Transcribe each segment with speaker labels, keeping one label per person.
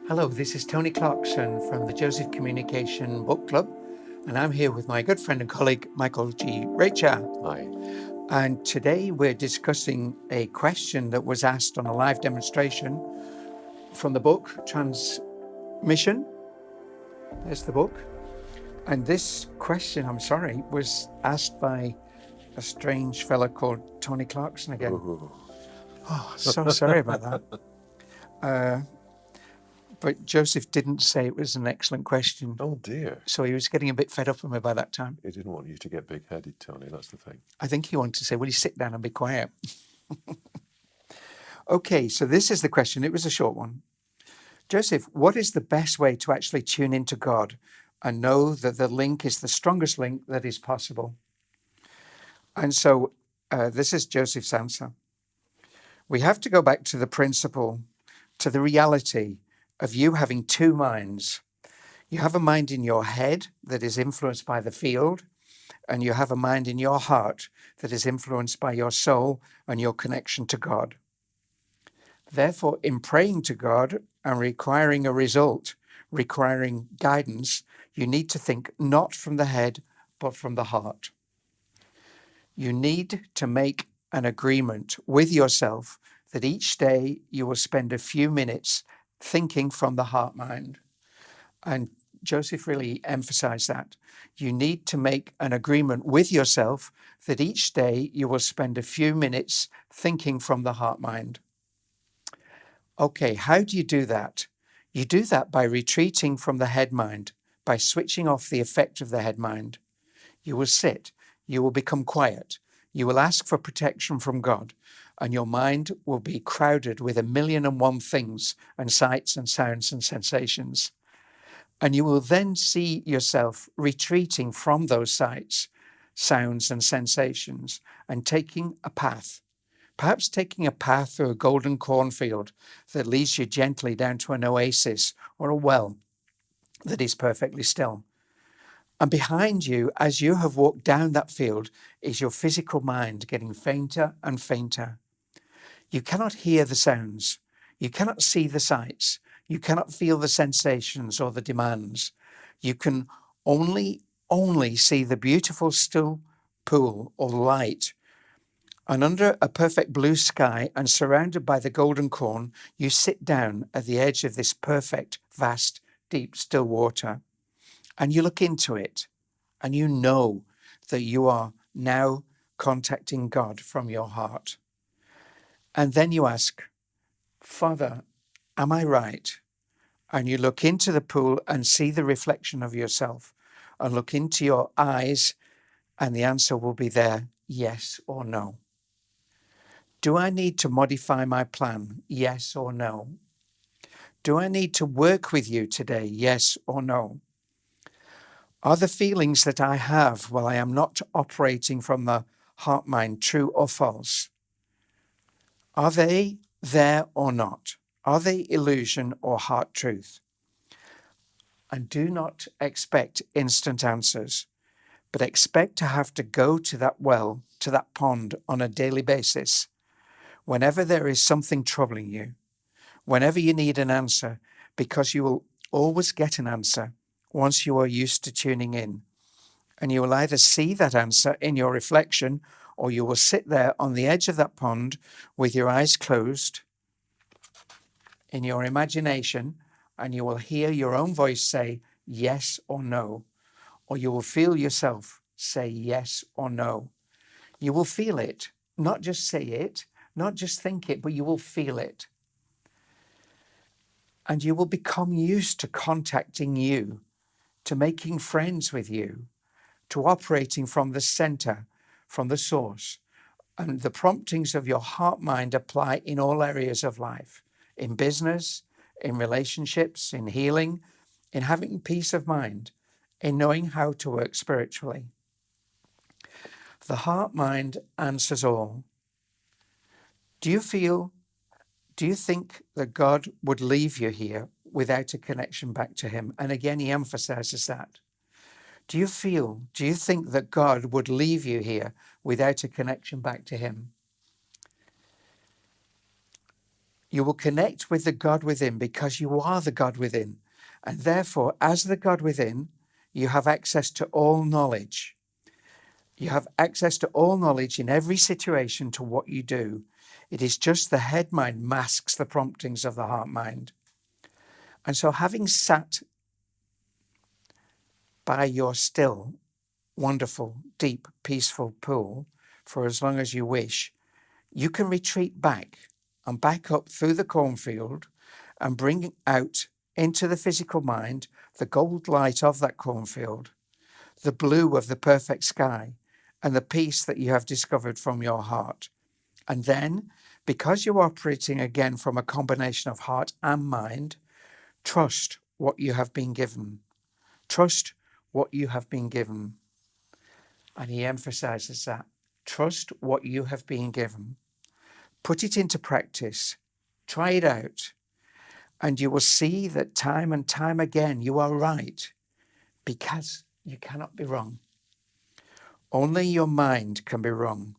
Speaker 1: Hello, this is Tony Clarkson from the Joseph Communication Book Club, and I'm here with my good friend and colleague, Michael G. Reccia.
Speaker 2: Hi.
Speaker 1: And today we're discussing a question that was asked on a live demonstration from the book, Trance Mission. There's the book. And this question, was asked by a strange fella called Tony Clarkson again.
Speaker 2: Ooh.
Speaker 1: Oh, so sorry about that. But Joseph didn't say it was an excellent question.
Speaker 2: Oh dear.
Speaker 1: So he was getting a bit fed up with me by that time.
Speaker 2: He didn't want you to get big-headed, Tony. That's the thing.
Speaker 1: I think he wanted to say, will you sit down and be quiet? Okay, so this is the question. It was a short one. Joseph, what is the best way to actually tune into God and know that the link is the strongest link that is possible? And so this is Joseph's answer. We have to go back to the principle, to the reality of you having two minds. You have a mind in your head that is influenced by the field, and you have a mind in your heart that is influenced by your soul and your connection to God. Therefore, in praying to God and requiring a result, requiring guidance, you need to think not from the head, but from the heart. You need to make an agreement with yourself that each day you will spend a few minutes thinking from the heart mind. And Joseph really emphasized that. You need to make an agreement with yourself that each day you will spend a few minutes thinking from the heart mind. Okay, how do you do that? You do that by retreating from the head mind, by switching off the effect of the head mind. You will sit, you will become quiet, you will ask for protection from God, and your mind will be crowded with 1,000,001 things and sights and sounds and sensations. And you will then see yourself retreating from those sights, sounds and sensations and taking a path. Perhaps taking a path through a golden cornfield that leads you gently down to an oasis or a well that is perfectly still. And behind you, as you have walked down that field, is your physical mind getting fainter and fainter. You cannot hear the sounds. You cannot see the sights. You cannot feel the sensations or the demands. You can only see the beautiful still pool or light. And under a perfect blue sky and surrounded by the golden corn, you sit down at the edge of this perfect, vast, deep, still water. And you look into it and you know that you are now contacting God from your heart. And then you ask, Father, am I right? And you look into the pool and see the reflection of yourself and look into your eyes and the answer will be there, yes or no. Do I need to modify my plan? Yes or no? Do I need to work with you today? Yes or no? Are the feelings that I have while I am not operating from the heart mind true or false? Are they there or not? Are they illusion or heart truth? And do not expect instant answers, but expect to have to go to that well, to that pond on a daily basis. Whenever there is something troubling you, whenever you need an answer, because you will always get an answer once you are used to tuning in. And you will either see that answer in your reflection, or you will sit there on the edge of that pond with your eyes closed in your imagination, and you will hear your own voice say yes or no, or you will feel yourself say yes or no. You will feel it, not just say it, not just think it, but you will feel it. And you will become used to contacting you, to making friends with you, to operating from the center, from the source. And the promptings of your heart mind apply in all areas of life, in business, in relationships, in healing, in having peace of mind, in knowing how to work spiritually. The heart mind answers all. Do you think that God would leave you here without a connection back to him? And again, he emphasizes that. Do you think that God would leave you here without a connection back to him? You will connect with the God within because you are the God within. And therefore, as the God within, you have access to all knowledge. You have access to all knowledge in every situation to what you do. It is just the head mind masks the promptings of the heart mind. And so, having sat by your still, wonderful, deep, peaceful pool for as long as you wish, you can retreat back and back up through the cornfield and bring out into the physical mind the gold light of that cornfield, the blue of the perfect sky, and the peace that you have discovered from your heart. And then, because you're operating again from a combination of heart and mind, trust what you have been given. Trust what you have been given. And he emphasizes that. Trust what you have been given. Put it into practice. Try it out. And you will see that time and time again you are right, because you cannot be wrong. Only your mind can be wrong.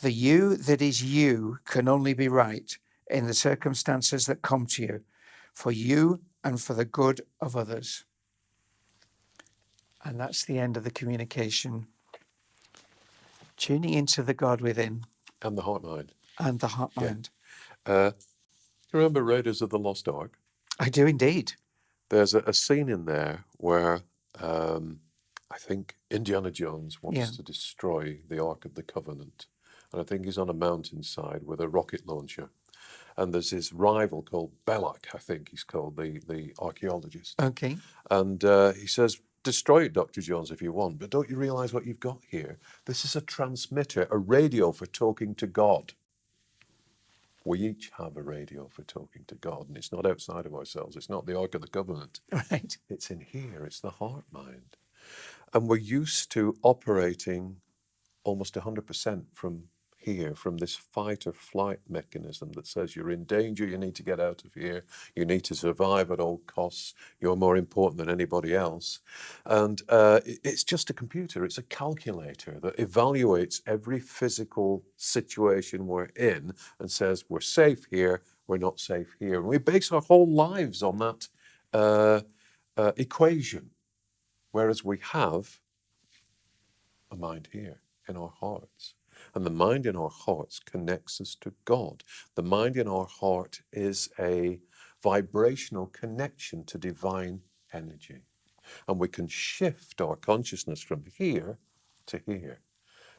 Speaker 1: The you that is you can only be right in the circumstances that come to you, for you and for the good of others. And that's the end of the communication. Tuning into the God within.
Speaker 2: And the heart mind.
Speaker 1: And the heart mind.
Speaker 2: Remember Raiders of the Lost Ark?
Speaker 1: I do indeed.
Speaker 2: There's a scene in there where I think Indiana Jones wants to destroy the Ark of the Covenant. And I think he's on a mountainside with a rocket launcher. And there's his rival called Belloc, I think he's called, the archaeologist.
Speaker 1: Okay.
Speaker 2: And he says, destroy it, Dr. Jones, if you want, but don't you realize what you've got here? This is a transmitter, a radio for talking to God. We each have a radio for talking to God, and it's not outside of ourselves. It's not the Ark of the Covenant.
Speaker 1: Right.
Speaker 2: It's in here. It's the heart mind. And we're used to operating almost 100% from here, from this fight or flight mechanism that says you're in danger, you need to get out of here, you need to survive at all costs, you're more important than anybody else. And it's just a computer, it's a calculator that evaluates every physical situation we're in and says we're safe here, we're not safe here. And we base our whole lives on that equation, whereas we have a mind here in our hearts. And the mind in our hearts connects us to God. The mind in our heart is a vibrational connection to divine energy. And we can shift our consciousness from here to here.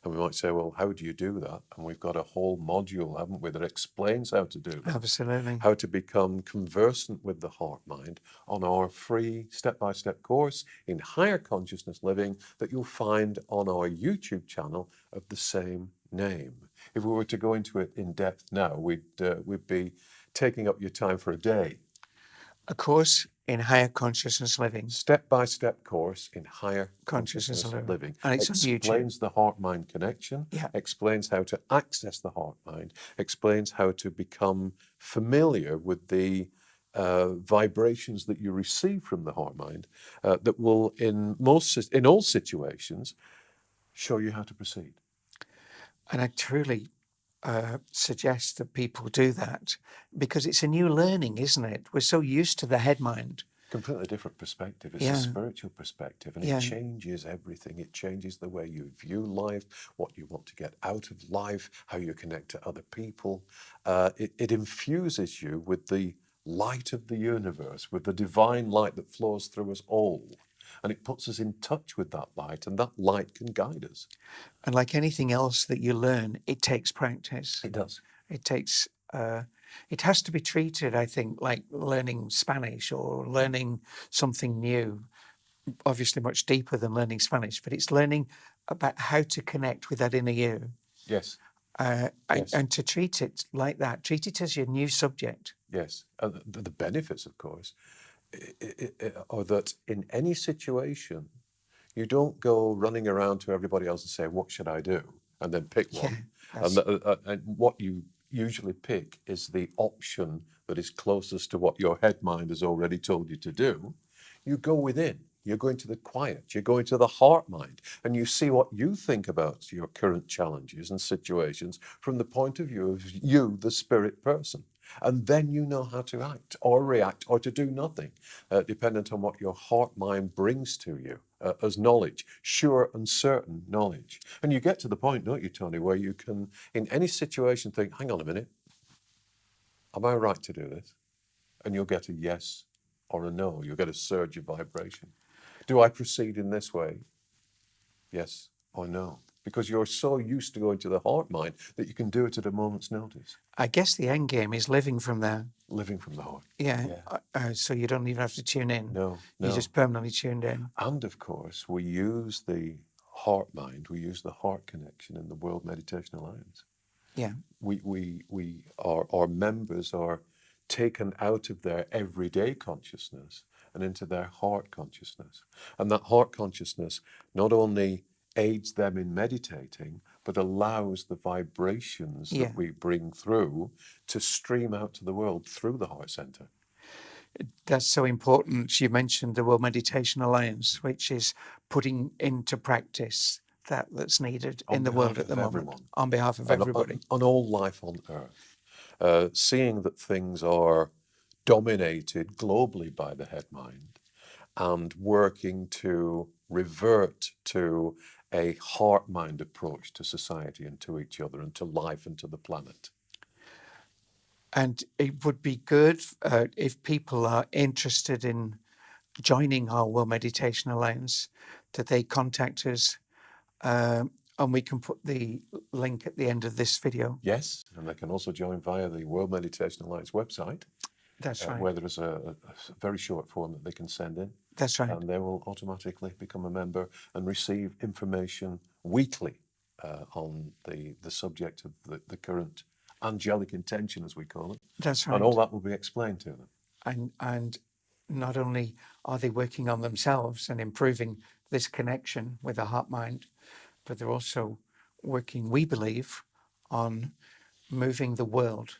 Speaker 2: And we might say, well, how do you do that? And we've got a whole module, haven't we, that explains how to do that.
Speaker 1: Absolutely.
Speaker 2: How to become conversant with the heart mind on our free step-by-step course in higher consciousness living that you'll find on our YouTube channel of the same name. If we were to go into it in depth now, we'd be taking up your time for a day.
Speaker 1: A course in higher consciousness living.
Speaker 2: Step-by-step course in higher consciousness living.
Speaker 1: And it's
Speaker 2: explains the heart-mind connection, explains how to access the heart-mind, explains how to become familiar with the vibrations that you receive from the heart-mind that will, in all situations, show you how to proceed.
Speaker 1: And I truly suggest that people do that, because it's a new learning, isn't it? We're so used to the head mind.
Speaker 2: Completely different perspective. It's a spiritual perspective, and it changes everything. It changes the way you view life, what you want to get out of life, how you connect to other people. It infuses you with the light of the universe, with the divine light that flows through us all. And it puts us in touch with that light, and that light can guide us.
Speaker 1: And like anything else that you learn, it takes practice.
Speaker 2: It does.
Speaker 1: It takes, it has to be treated, I think, like learning Spanish or learning something new, obviously much deeper than learning Spanish, but it's learning about how to connect with that inner you.
Speaker 2: Yes.
Speaker 1: And to treat it like that, treat it as your new subject.
Speaker 2: Yes. The benefits, of course, are that in any situation, you don't go running around to everybody else and say, what should I do? And then pick one. And what you usually pick is the option that is closest to what your head mind has already told you to do. You go within. You're going to the quiet. You're going to the heart mind. And you see what you think about your current challenges and situations from the point of view of you, the spirit person. And then you know how to act or react or to do nothing, dependent on what your heart mind brings to you as knowledge, sure and certain knowledge. And you get to the point, don't you, Tony, where you can, in any situation, think, hang on a minute, am I right to do this? And you'll get a yes or a no. You'll get a surge of vibration. Do I proceed in this way? Yes or no? Because you're so used to going to the heart mind that you can do it at a moment's notice.
Speaker 1: I guess the end game is living from there.
Speaker 2: Living from the heart.
Speaker 1: Yeah. So you don't even have to tune in.
Speaker 2: No.
Speaker 1: You're just permanently tuned in.
Speaker 2: And of course, we use the heart mind, we use the heart connection in the World Meditation Alliance.
Speaker 1: Yeah.
Speaker 2: Our members are taken out of their everyday consciousness and into their heart consciousness. And that heart consciousness not only aids them in meditating, but allows the vibrations that we bring through to stream out to the world through the heart center.
Speaker 1: That's so important. You mentioned the World Meditation Alliance, which is putting into practice that's needed in the world at the moment, on behalf of everybody.
Speaker 2: On all life on earth. Seeing that things are dominated globally by the head mind and working to revert to a heart mind approach to society and to each other and to life and to the planet.
Speaker 1: And it would be good if people are interested in joining our World Meditation Alliance, that they contact us, and we can put the link at the end of this video.
Speaker 2: Yes, and they can also join via the World Meditation Alliance website.
Speaker 1: That's right.
Speaker 2: Where there is a very short form that they can send in.
Speaker 1: That's right.
Speaker 2: And they will automatically become a member and receive information weekly on the subject of the current angelic intention, as we call it.
Speaker 1: That's right.
Speaker 2: And all that will be explained to them.
Speaker 1: And not only are they working on themselves and improving this connection with the heart mind, but they're also working, we believe, on moving the world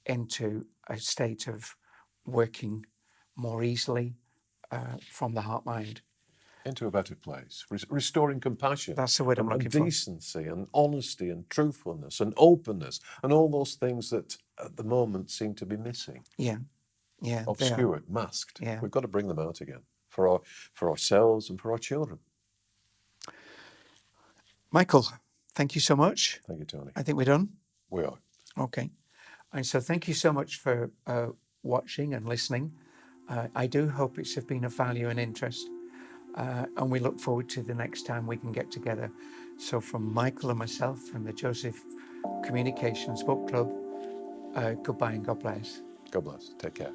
Speaker 1: into a state of working more easily from the heart mind.
Speaker 2: Into a better place, restoring compassion.
Speaker 1: That's the word I'm looking for.
Speaker 2: Decency and honesty and truthfulness and openness and all those things that at the moment seem to be missing.
Speaker 1: Yeah.
Speaker 2: Obscured, masked.
Speaker 1: Yeah.
Speaker 2: We've got to bring them out again for ourselves and for our children.
Speaker 1: Michael, thank you so much.
Speaker 2: Thank you, Tony.
Speaker 1: I think we're done.
Speaker 2: We are.
Speaker 1: Okay. And so thank you so much for watching and listening. I do hope it's been of value and interest. And we look forward to the next time we can get together. So from Michael and myself from the Joseph Communications Book Club, goodbye and God bless.
Speaker 2: God bless. Take care.